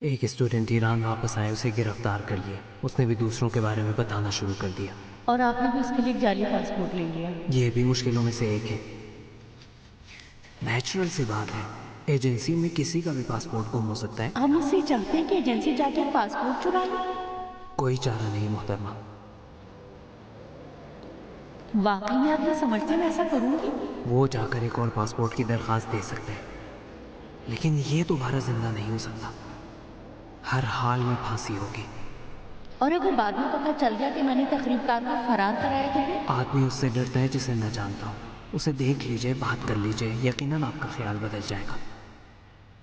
एक student Iran वापस आए, उसे गिरफ्तार कर लिया। उसने भी दूसरों के बारे में बताना शुरू कर दिया। और आपने भी उसके लिए एक जाली पासपोर्ट ले लिया। ये भी मुश्किलों में से एक है। नेचुरल सी बात है, एजेंसी में किसी का भी पासपोर्ट गुम हो सकता है। हम इससे चाहते हैं कि एजेंसी जाके पासपोर्ट चुरा ले। कोई चारा नहीं मोहतरमा। वाकई में आप ये समझते हैं मैं ऐसा करूंगी? वो जाकर एक और पासपोर्ट की दरखास्त दे सकते हैं, लेकिन ये दोबारा जिंदा नहीं हो सकता। हर हाल में फांसी होगी। और अगर बाद में पता चल गया कि मैंने तकरीबकार को फरार कराया तो फिर? आदमी उससे डरता है जिसे न जानता हो। उसे देख लीजिए, बात कर लीजिए, यकीनन आपका ख्याल बदल जाएगा।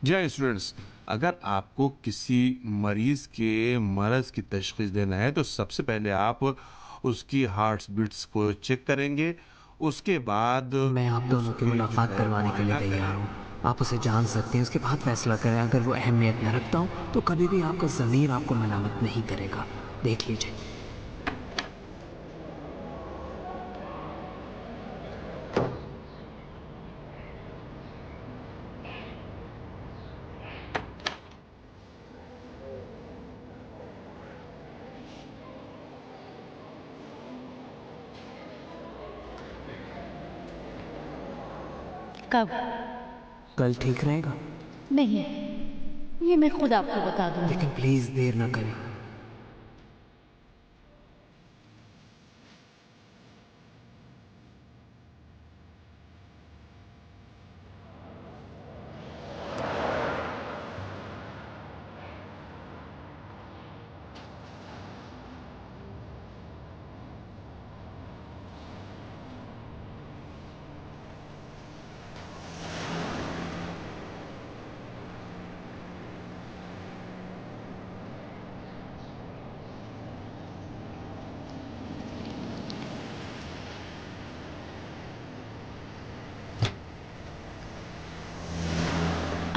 जी हाँ स्टूडेंट्स, अगर आपको किसी मरीज के मरज की तशखीस देना है तो सबसे पहले आप उसकी हार्ट बीट्स को चेक करेंगे। उसके बाद मैं आप दोनों की उसकी जो मुलाकात है करवाने के लिए मुआयना तैयार करेंगे। हूँ। आप उसे जान सकते हैं, उसके बाद फैसला करें। अगर वो अहमियत न रखता हूँ तो कभी भी आपका ज़मीर आपको मलामत नहीं करेगा। देख लीजिए। कब? कल ठीक रहेगा, नहीं, ये मैं खुद आपको बता दूंगी। लेकिन प्लीज़ देर न करें।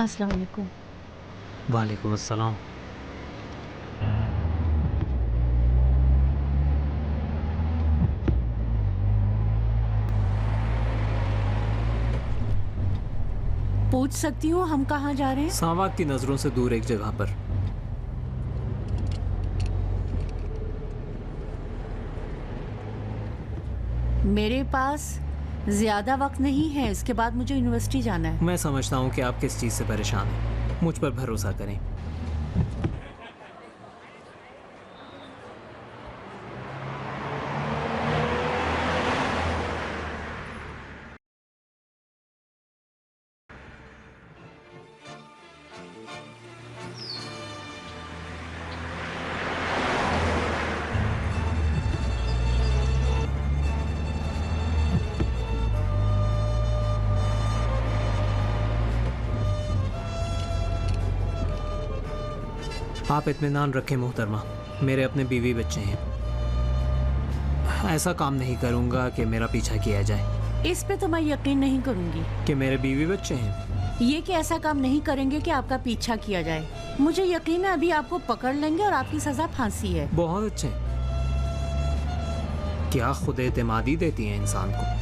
अस्सलाम वालेकुम। वालेकुम अस्सलाम। पूछ सकती हूँ हम कहाँ जा रहे हैं? सावाक की नज़रों से दूर एक जगह पर। मेरे पास ज़्यादा वक्त नहीं है, इसके बाद मुझे यूनिवर्सिटी जाना है। मैं समझता हूँ कि आप किस चीज़ से परेशान हैं। मुझ पर भरोसा करें। आप इत्मीनान रखें मोहतरमा, मेरे अपने बीवी बच्चे हैं। ऐसा काम नहीं करूँगा कि मेरा पीछा किया जाए। इस पे तो मैं यकीन नहीं करूंगी कि मेरे बीवी बच्चे हैं। ये कि ऐसा काम नहीं करेंगे कि आपका पीछा किया जाए। मुझे यकीन है अभी आपको पकड़ लेंगे और आपकी सजा फांसी है। बहुत अच्छे। क्या खुद एतमादी देती हैं इंसान को।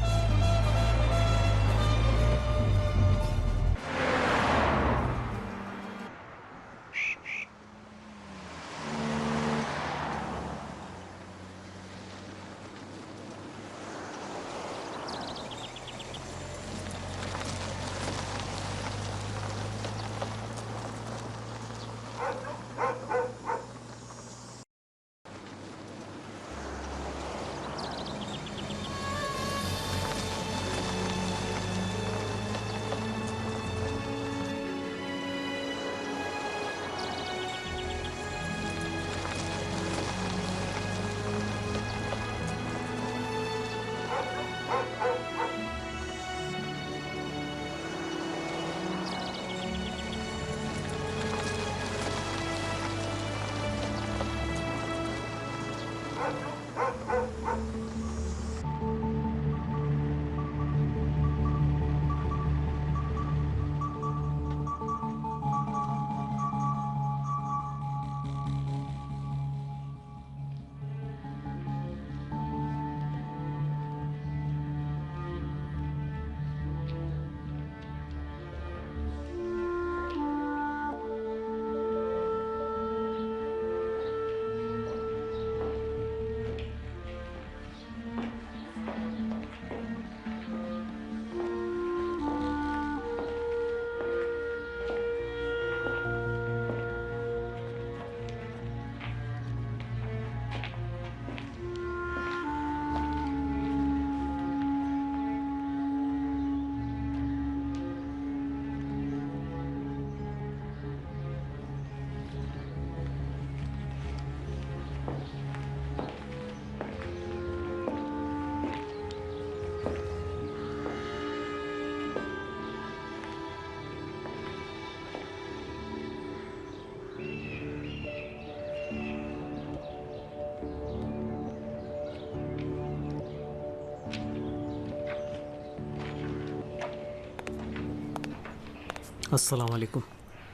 अस्सलाम वालेकुम।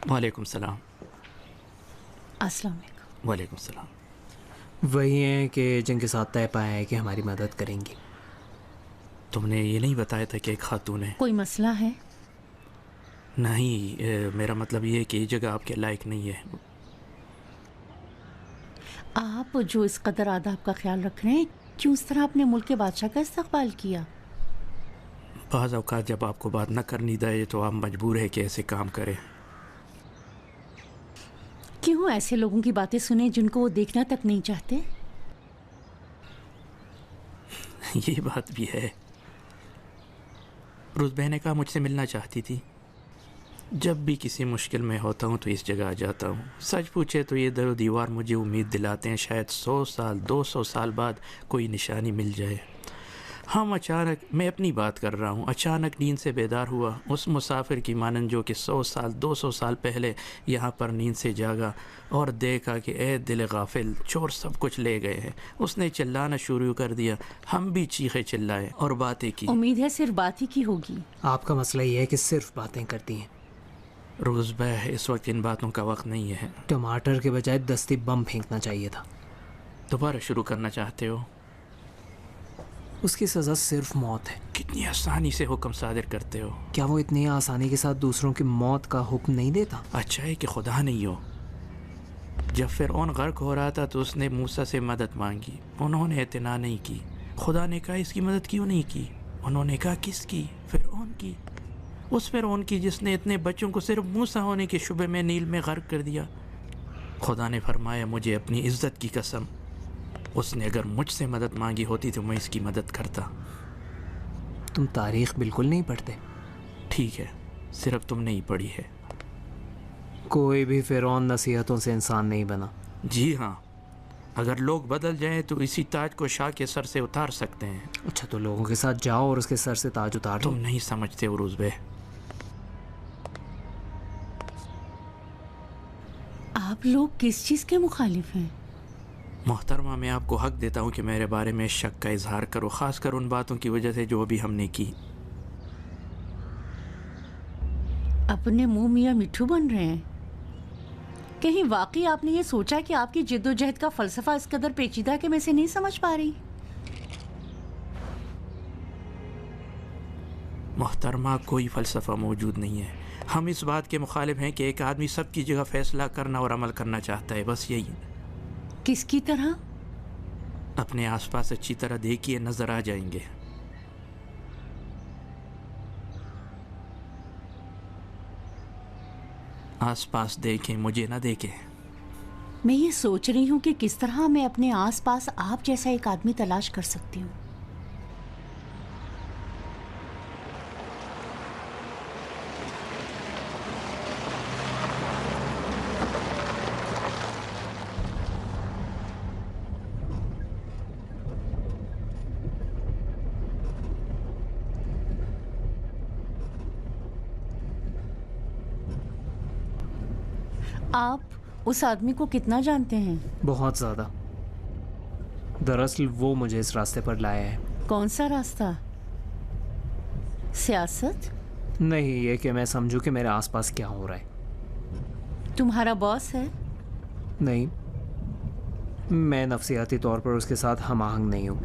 वालेकुम सलाम। अस्सलाम वालेकुम। वालेकुम सलाम। वही हैं कि जिनके साथ तय पाया है कि हमारी मदद करेंगी। तुमने ये नहीं बताया था कि एक खातून है? कोई मसला है? नहीं, मेरा मतलब ये है कि ये जगह आपके लायक नहीं है। आप जो इस कदर आदाब का ख्याल रख रहे हैं, क्यों इस तरह अपने मुल्क के बादशाह का इस्तकबाल किया? बाज़ औक़ात जब आपको बात न करनी जाए तो आप मजबूर है कि ऐसे काम करें। क्यों ऐसे लोगों की बातें सुने जिनको वो देखना तक नहीं चाहते? ये बात भी है। रोज़ बहन कहा मुझसे मिलना चाहती थी। जब भी किसी मुश्किल में होता हूँ तो इस जगह आ जाता हूँ। सच पूछे तो ये दर दीवार मुझे उम्मीद दिलाते हैं शायद 100 साल 200 साल बाद कोई निशानी मिल जाए। हम अचानक, मैं अपनी बात कर रहा हूँ, अचानक नींद से बेदार हुआ उस मुसाफिर की मानन जो कि 100 साल 200 साल पहले यहाँ पर नींद से जागा और देखा कि ए दिल गाफिल, चोर सब कुछ ले गए हैं। उसने चिल्लाना शुरू कर दिया। हम भी चीखे चिल्लाए और बातें की। उम्मीद है सिर्फ बात ही की होगी। आपका मसला ये है कि सिर्फ बातें करती हैं। रोज़बह, इस वक्त इन बातों का वक्त नहीं है। टमाटर के बजाय दस्ती बम फेंकना चाहिए था। दोबारा शुरू करना चाहते हो? उसकी सज़ा सिर्फ मौत है। कितनी आसानी से हुक्म सादिर करते हो। क्या वो इतनी आसानी के साथ दूसरों की मौत का हुक्म नहीं देता? अच्छा है कि खुदा नहीं हो। जब फ़िरऔन गर्क हो रहा था तो उसने मूसा से मदद मांगी, उन्होंने इतना नहीं की। खुदा ने कहा इसकी मदद क्यों नहीं की? उन्होंने कहा किसकी? फ़िरऔन की। उस फ़िरऔन की जिसने इतने बच्चों को सिर्फ मूसा होने के शुबे में नील में गर्क कर दिया। खुदा ने फरमाया मुझे अपनी इज़्ज़त की कसम, उसने अगर मुझसे मदद मांगी होती तो मैं इसकी मदद करता। तुम तारीख बिल्कुल नहीं पढ़ते। ठीक है, सिर्फ तुमने ही पढ़ी है। कोई भी फ़िरौन नसीहतों से इंसान नहीं बना। जी हाँ, अगर लोग बदल जाएं तो इसी ताज को शाह के सर से उतार सकते हैं। अच्छा, तो लोगों के साथ जाओ और उसके सर से ताज उतार दो। तुम नहीं समझते उरूज़ बे। आप लोग किस चीज़ के मुखालिफ हैं? मोहतरमा, मैं आपको हक देता हूँ कि मेरे बारे में शक का इजहार करो, ख़ासकर उन बातों की वजह से जो अभी हमने की। अपने मुंह मियाँ मिट्ठू बन रहे हैं। कहीं वाकई आपने ये सोचा कि आपकी जिद्दोजहद का फ़लसफ़ा इस कदर पेचीदा कि मैं इसे नहीं समझ पा रही? मोहतरमा, कोई फ़लसफ़ा मौजूद नहीं है। हम इस बात के मुखालिफ हैं कि एक आदमी सबकी जगह फ़ैसला करना और अमल करना चाहता है, बस यही। किसकी तरह? अपने आसपास अच्छी तरह देखिए, नज़र आ जाएंगे। आसपास देखें, मुझे ना देखें। मैं ये सोच रही हूँ कि किस तरह मैं अपने आसपास आप जैसा एक आदमी तलाश कर सकती हूँ। आप उस आदमी को कितना जानते हैं? बहुत ज़्यादा। दरअसल वो मुझे इस रास्ते पर लाया है। कौन सा रास्ता? सियासत? नहीं, ये कि मैं समझूं कि मेरे आसपास क्या हो रहा है। तुम्हारा बॉस है? नहीं, मैं नफसियाती तौर पर उसके साथ हम-आहंग नहीं हूँ।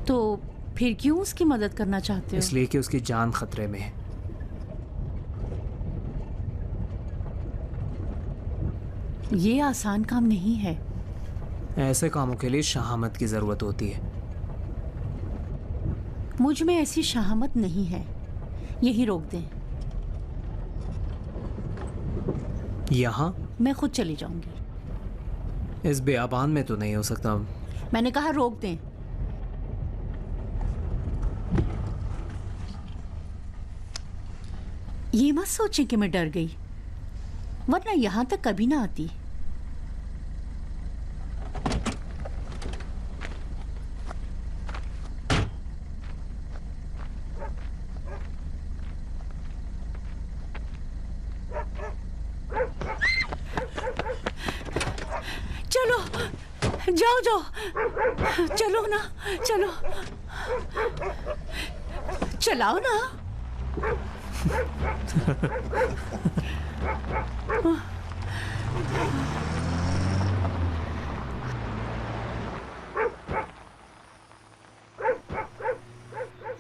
तो फिर क्यों उसकी मदद करना चाहते हो? इसलिए कि उसकी जान खतरे में है। ये आसान काम नहीं है। ऐसे कामों के लिए शहामत की ज़रूरत होती है। मुझ में ऐसी शहामत नहीं है। यही रोक दें। यहाँ मैं खुद चली जाऊंगी। इस बेआबान में तो नहीं हो सकता। मैंने कहा रोक दें। ये मत सोचें कि मैं डर गई, वरना यहां तक कभी ना आती। चलो, जाओ जाओ, चलो ना, चलो, चलाओ ना।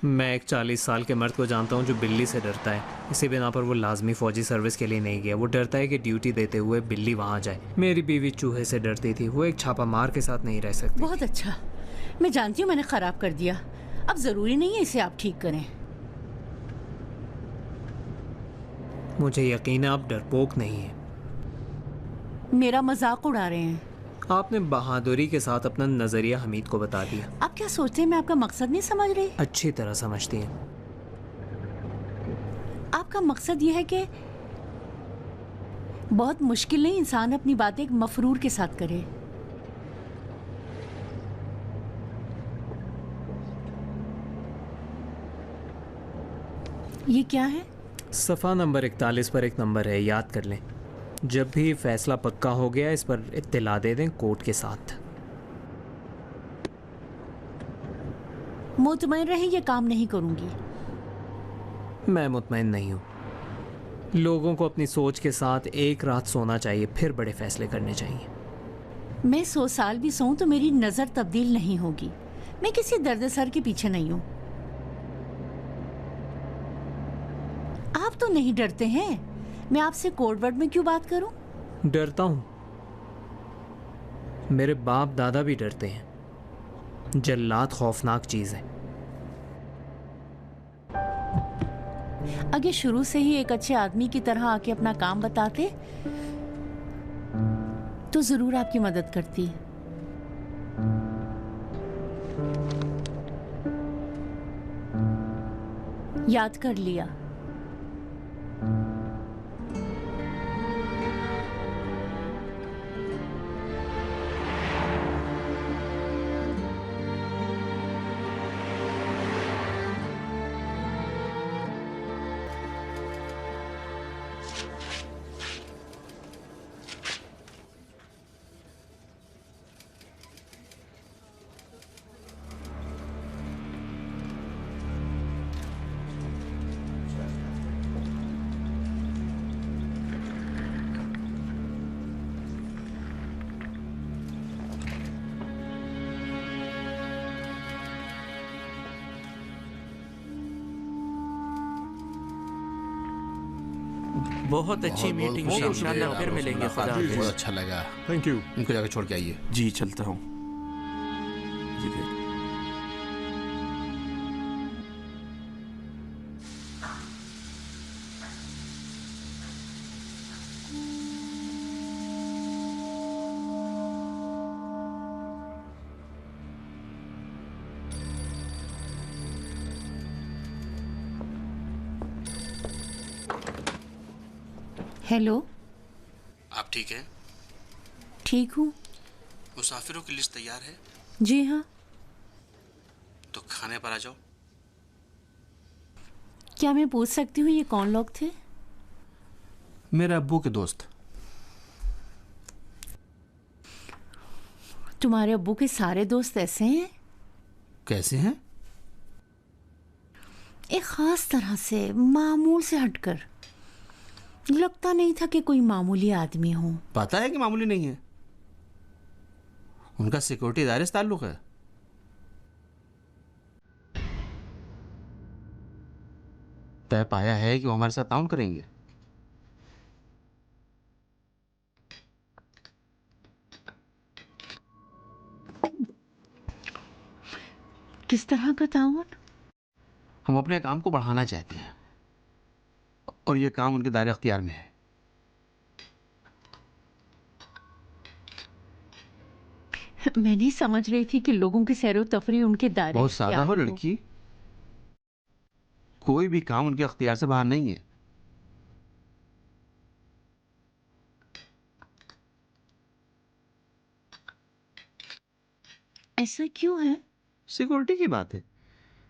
मैं एक 40 साल के मर्द को जानता हूँ जो बिल्ली से डरता है। इसी बिना पर वो लाजमी फौजी सर्विस के लिए नहीं गया। वो डरता है कि ड्यूटी देते हुए बिल्ली वहाँ जाए। मेरी बीवी चूहे से डरती थी। वो एक छापा मार के साथ नहीं रह सकती। बहुत अच्छा, मैं जानती हूँ मैंने खराब कर दिया। अब जरूरी नहीं है इसे आप ठीक करें। मुझे यकीन है आप डरपोक नहीं हैं। मेरा मजाक उड़ा रहे हैं। आपने बहादुरी के साथ अपना नजरिया हमीद को बता दिया। आप क्या सोचते हैं मैं आपका मकसद नहीं समझ रही? अच्छी तरह समझती हैं। आपका मकसद यह है कि बहुत मुश्किल नहीं इंसान अपनी बातें एक मफरूर के साथ करे। ये क्या है? सफ़ा नंबर 41 पर एक नंबर है, याद कर लें। जब भी फैसला पक्का हो गया इस पर इत्तिला दे दें कोर्ट के साथ। मुतमईन रहें, ये काम नहीं करूंगी। मैं मुतमईन नहीं हूँ। लोगों को अपनी सोच के साथ एक रात सोना चाहिए, फिर बड़े फैसले करने चाहिए। मैं 100 साल भी सोऊं तो मेरी नजर तब्दील नहीं होगी। मैं किसी दर्द-सर के पीछे नहीं हूं। आप तो नहीं डरते हैं। मैं आपसे कोड वर्ड में क्यों बात करूं? डरता हूँ। मेरे बाप दादा भी डरते हैं। जल्लाद खौफनाक चीज है। अगर शुरू से ही एक अच्छे आदमी की तरह आके अपना काम बताते तो जरूर आपकी मदद करती। याद कर लिया। बहुत अच्छी मीटिंग थी। इंशाल्लाह फिर मिलेंगे। खुदा बहुत हाफिज। अच्छा लगा। Thank you. इनको जाकर छोड़ के आइए। जी चलता हूँ। जी फिर। हेलो। आप ठीक हैं? ठीक हूँ। मुसाफिरों की लिस्ट तैयार है जी हाँ। तो खाने पर आ जाओ। क्या मैं पूछ सकती हूँ ये कौन लोग थे? मेरे अब्बू के दोस्त। तुम्हारे अब्बू के सारे दोस्त ऐसे हैं? कैसे हैं? एक खास तरह से, मामूल से हटकर। लगता नहीं था कि कोई मामूली आदमी हो। पता है कि मामूली नहीं है। उनका सिक्योरिटी इदारे से ताल्लुक है। तय पाया है कि वो हमारे साथ ताउन करेंगे। किस तरह का ताउन? हम अपने काम को बढ़ाना चाहते हैं और ये काम उनके दायरे अख्तियार में है। मैं नहीं समझ रही थी कि लोगों की सैरो तफरी उनके दायरे बहुत सादा हो लड़की। कोई भी काम उनके अख्तियार से बाहर नहीं है। ऐसा क्यों है? सिक्योरिटी की बात है।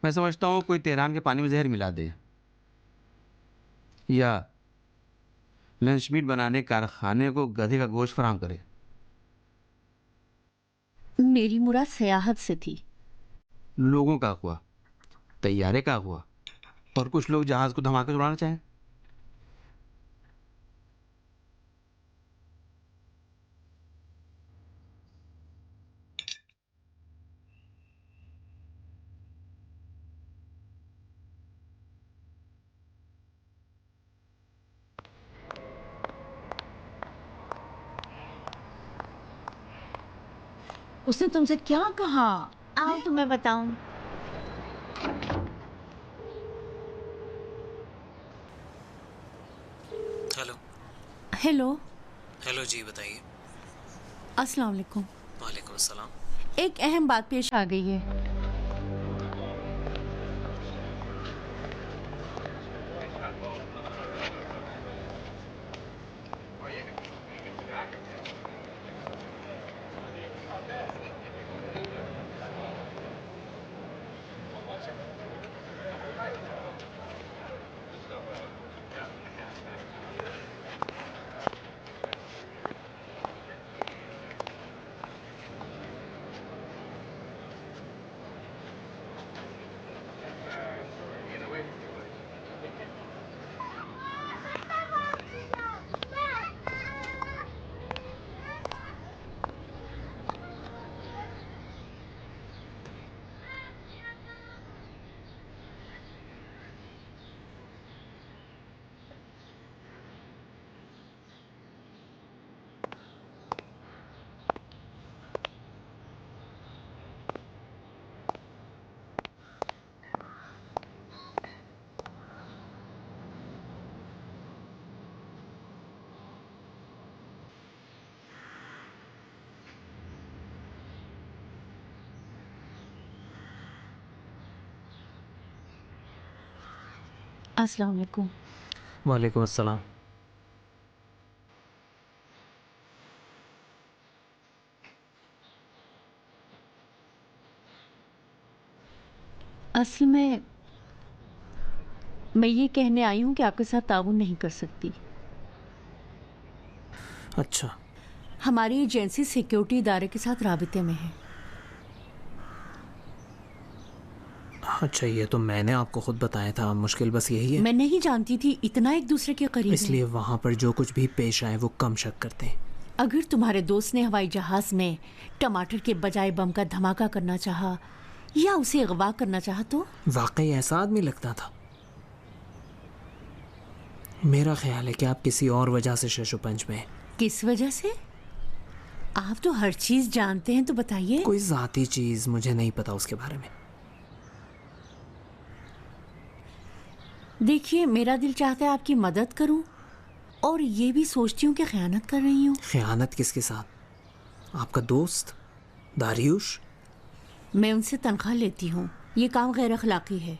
मैं समझता हूँ कोई तेहरान के पानी में जहर मिला दे या लंच मीट बनाने कारखाने को गधे का गोश्त फराहम करे। मेरी मुराद सयाहत से थी। लोगों का हुआ, तैयारे का हुआ और कुछ लोग जहाज को धमाके से उड़ाना चाहें। उसने तुमसे क्या कहा? आओ तुम्हें बताऊं। हेलो। हेलो, हेलो जी, बताइए। अस्सलाम वालेकुम। वालेकुम अस्सलाम। एक अहम बात पेश आ गई है। अस्सलाम वालेकुम। वालेकुम अस्सलाम। असल में मैं ये कहने आई हूँ कि आपके साथ ताउन नहीं कर सकती। अच्छा। हमारी एजेंसी सिक्योरिटी इदारे के साथ राबिते में है। अच्छा, ये तो मैंने आपको खुद बताया था, मुश्किल बस यही है। मैं नहीं जानती थी इतना एक दूसरे के करीब इसलिए हैं। वहाँ पर जो कुछ भी पेश आए वो कम शक करते हैं। अगर तुम्हारे दोस्त ने हवाई जहाज में टमाटर के बजाय बम का धमाका करना चाहा या उसे अगवा करना चाहा तो? वाकई ऐसा आदमी लगता था। मेरा ख्याल है कि आप किसी और वजह से शशुपंज में हैं। किस वजह से? आप तो हर चीज जानते हैं, तो बताइए। कोई जाती चीज मुझे नहीं पता उसके बारे में। देखिए, मेरा दिल चाहता है आपकी मदद करूं और ये भी सोचती हूँ कि खयानत कर रही हूँ। खयानत किसके साथ? आपका दोस्त दारियुश? मैं उनसे तनख्वाह लेती हूँ। ये काम गैर अखलाकी है।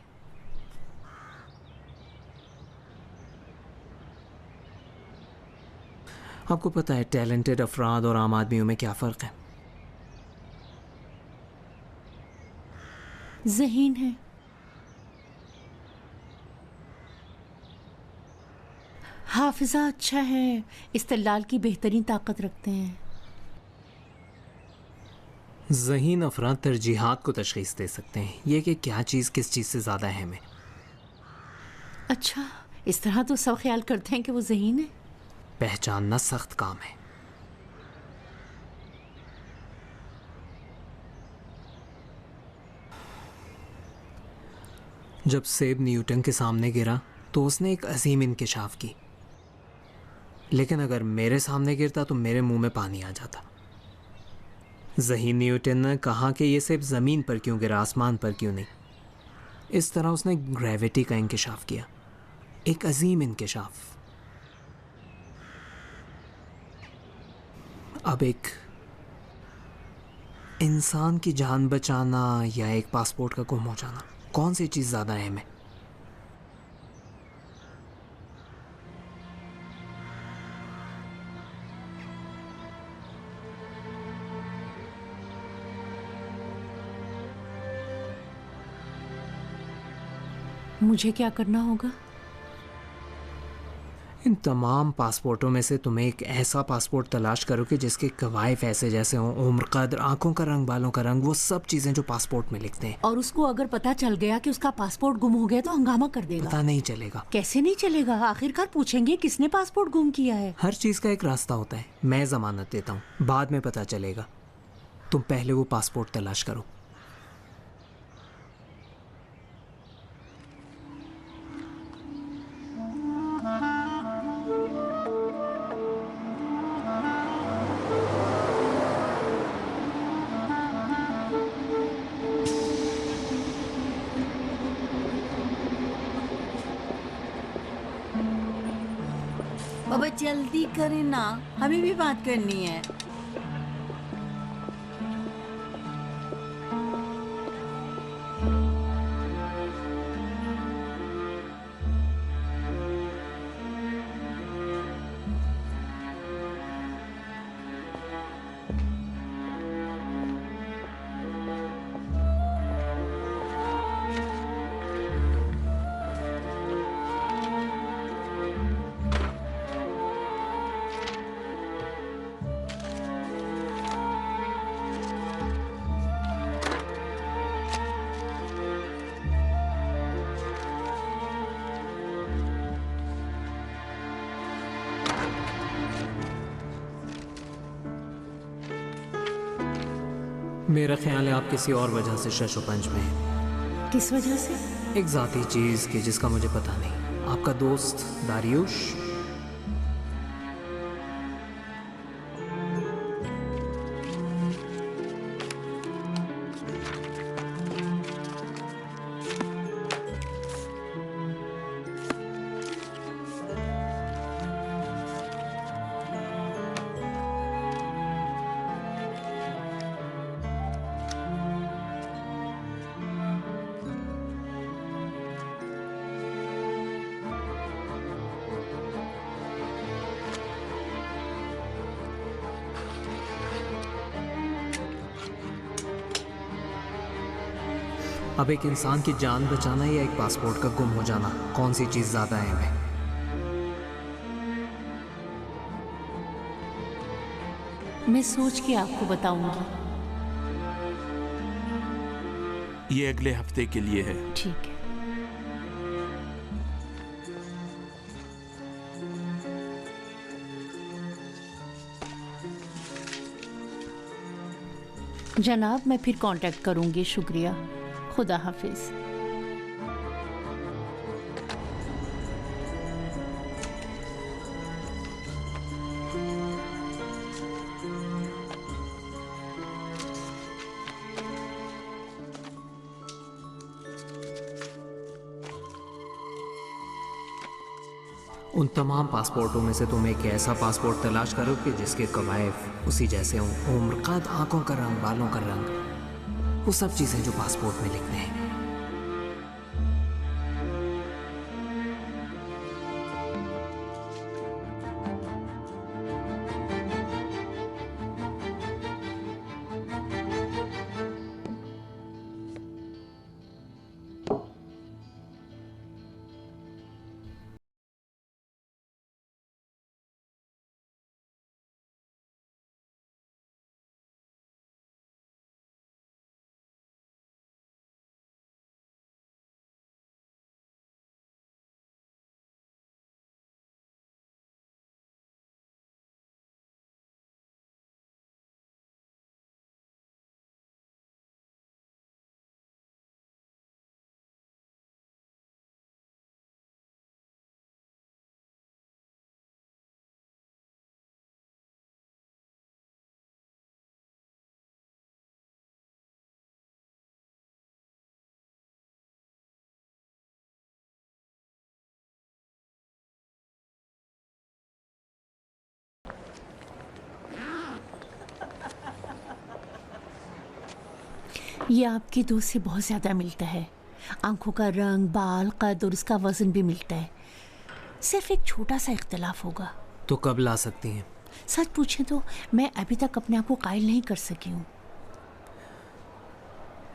आपको पता है टैलेंटेड अफराद और आम आदमियों में क्या फ़र्क है? ज़हीन है। हाफिजा अच्छा है, इस्तेलाल की बेहतरीन ताकत रखते हैं। ज़हीन अफराद तरजीहात को तशख़ीस दे सकते हैं, ये कि क्या चीज़ किस चीज़ से ज़्यादा अहम है। अच्छा, इस तरह तो सब ख्याल करते हैं कि वो ज़हीन है। पहचानना सख्त काम है। जब सेब न्यूटन के सामने गिरा तो उसने एक अजीम इंकिशाफ की, लेकिन अगर मेरे सामने गिरता तो मेरे मुंह में पानी आ जाता। ज़हीन न्यूटन ने कहा कि ये सेब ज़मीन पर क्यों गिरा, आसमान पर क्यों नहीं। इस तरह उसने ग्रेविटी का इंकिशाफ किया, एक अजीम इंकिशाफ। अब एक इंसान की जान बचाना या एक पासपोर्ट का गुम हो जाना, कौन सी चीज़ ज़्यादा अहम है? मुझे क्या करना होगा? इन तमाम पासपोर्टों में से तुम्हें एक ऐसा पासपोर्ट तलाश करो कि जिसके कवायफ ऐसे जैसे हों, उम्र, कद्र, आंखों का रंग, बालों का रंग, वो सब चीज़ें जो पासपोर्ट में लिखते हैं। और उसको अगर पता चल गया कि उसका पासपोर्ट गुम हो गया तो हंगामा कर देगा। पता नहीं चलेगा। कैसे नहीं चलेगा? आखिरकार पूछेंगे किसने पासपोर्ट गुम किया है। हर चीज़ का एक रास्ता होता है। मैं ज़मानत देता हूँ, बाद में पता चलेगा। तुम पहले वो पासपोर्ट तलाश करो। अब जल्दी करें ना, हमें भी बात करनी है। मेरा ख्याल है आप किसी और वजह से शशोपंज में हैं। किस वजह से? एक ज़ाती चीज़ की जिसका मुझे पता नहीं। आपका दोस्त दारियुश? अब एक इंसान की जान बचाना या एक पासपोर्ट का गुम हो जाना, कौन सी चीज़ ज़्यादा अहम है? मैं सोच के आपको बताऊंगी। ये अगले हफ्ते के लिए है। ठीक है। जनाब, मैं फिर कांटेक्ट करूंगी। शुक्रिया। खुदा हाफिज। उन तमाम पासपोर्टों में से तुम एक ऐसा पासपोर्ट तलाश करो कि जिसके कवायद उसी जैसे हों, उम्र, कद, आंखों का रंग, बालों का रंग, वो सब चीज़ें जो पासपोर्ट में लिखते हैं। ये आपकी दोस्त से बहुत ज़्यादा मिलता है। आंखों का रंग, बाल, कद और उसका वजन भी मिलता है। सिर्फ एक छोटा सा इख्तिलाफ होगा। तो कब ला सकती हैं? सच पूछें तो मैं अभी तक अपने आप को कायल नहीं कर सकी हूँ।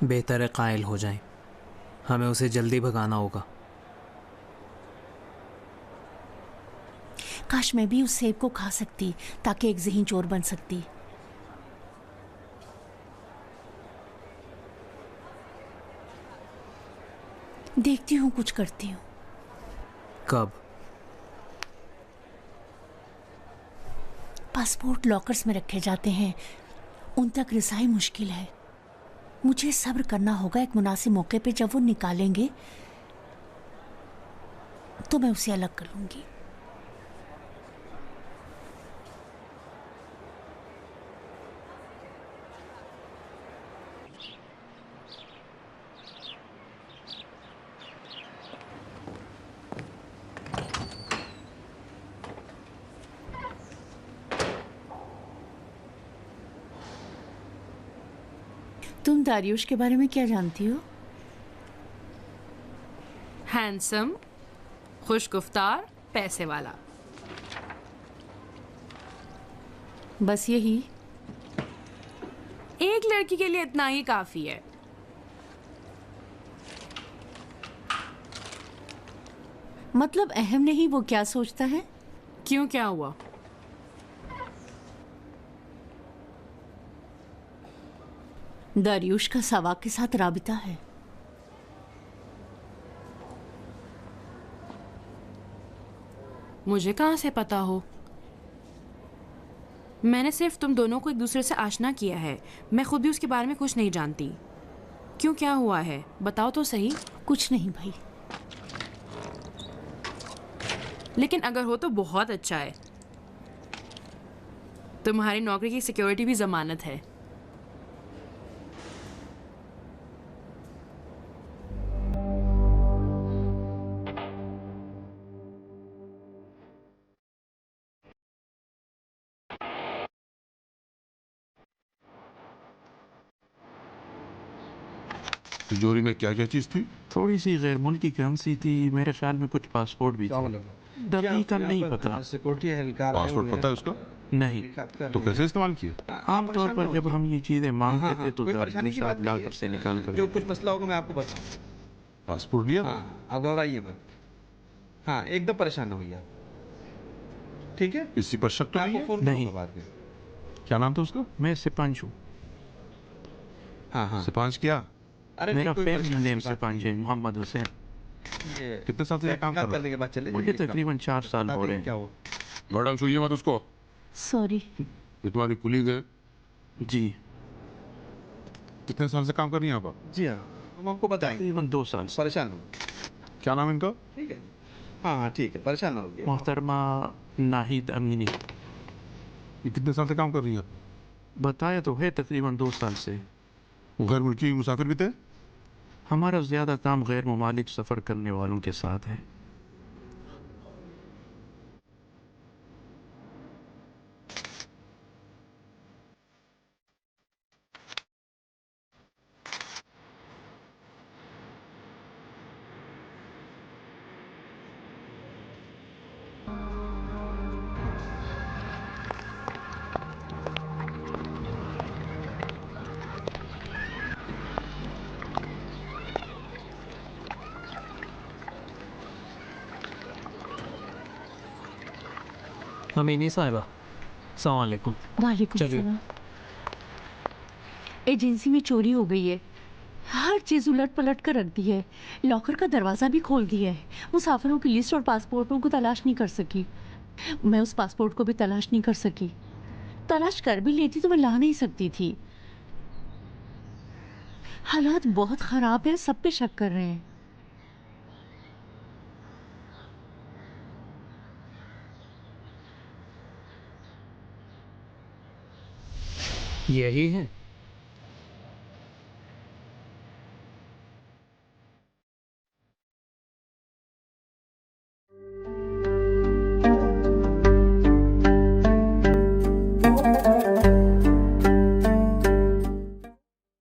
बेहतर है कायल हो जाएं। हमें उसे जल्दी भगाना होगा। काश मैं भी उस सेब को खा सकती ताकि एक ज़हीन चोर बन सकती। देखती हूँ, कुछ करती हूँ। कब? पासपोर्ट लॉकर्स में रखे जाते हैं, उन तक रसाई मुश्किल है। मुझे सब्र करना होगा। एक मुनासिब मौके पे जब वो निकालेंगे तो मैं उसे अलग कर लूंगी। तुम दारियुश के बारे में क्या जानती हो? हैंडसम, खुशगुफ्तार, पैसे वाला। बस यही? एक लड़की के लिए इतना ही काफी है। मतलब अहम नहीं वो क्या सोचता है? क्यों, क्या हुआ? दारियुश का सवाक के साथ राबिता है। मुझे कहाँ से पता हो? मैंने सिर्फ तुम दोनों को एक दूसरे से आशना किया है। मैं खुद भी उसके बारे में कुछ नहीं जानती। क्यों, क्या हुआ है? बताओ तो सही। कुछ नहीं भाई। लेकिन अगर हो तो बहुत अच्छा है। तुम्हारी नौकरी की सिक्योरिटी भी जमानत है। तिजोरी में क्या क्या चीज थी? थोड़ी सी गैर मुल्की करेंसी थी, मेरे ख्याल में कुछ पासपोर्ट भी थे। दकीका नहीं पता। पासपोर्ट पता है उसका? नहीं। तो कैसे इस्तेमाल किए? आमतौर पर जब हम ये चीजें मांगते थे तो साहब डॉक्टर से निकाल कर जो कुछ मसला होगा मैं आपको बताऊँ। पासपोर्ट लिया? हाँ, आप घबराइए मत। हाँ, एकदम परेशान न होइए आप। ठीक है? किसी पर शक तो मैं नहीं आपको है? फोन नहीं। करूँगा बाद में। क्या नाम था उसका? मैं सिपांश हूँ। हाँ हाँ। सिपांश क्या? अरे मेरा कोई फैमिली परेशानी नेम की बात सिपांश है, मोहम्मद हुसैन। नहीं। ये कितने साल से ये काम कर रहा है? करने के बाद चले मुझे जाइए। तकरीबन 4 साल बता हो रहे देंगे क्या हैं। हुआ। मैडम छूइए मत उसको। सॉरी। ये तुम्हारी कुलीग है। जी, कितने साल से काम कर रही हैं आप? जी हाँ, हम आपको बताएंगे। तकरीबन 2 साल से। परेशान हो। क्या नाम है इनका? ठीक है। हाँ हाँ ठीक है, परेशान ना होइए। मोहतरमा नाहिद अमीनी। ये कितने साल से काम कर रही हैं? बताया तो है, तकरीबन 2 साल से। गैर मुल्की मुसाफिर भी थे? हमारा ज़्यादा काम गैर ममालिक सफ़र करने वालों के साथ है। अमीनी साहिबा, अस्सलाम वालेकुम। वालेकुम चलिए। सलाम। एजेंसी में चोरी हो गई है। हर चीज़ उलट पलट कर रख दी है। लॉकर का दरवाज़ा भी खोल दिया है। मुसाफिरों की लिस्ट और पासपोर्टों को तलाश नहीं कर सकी। मैं उस पासपोर्ट को भी तलाश नहीं कर सकी। तलाश कर भी लेती तो मैं ला नहीं सकती थी। हालात बहुत ख़राब है, सब पे शक कर रहे हैं। यही है।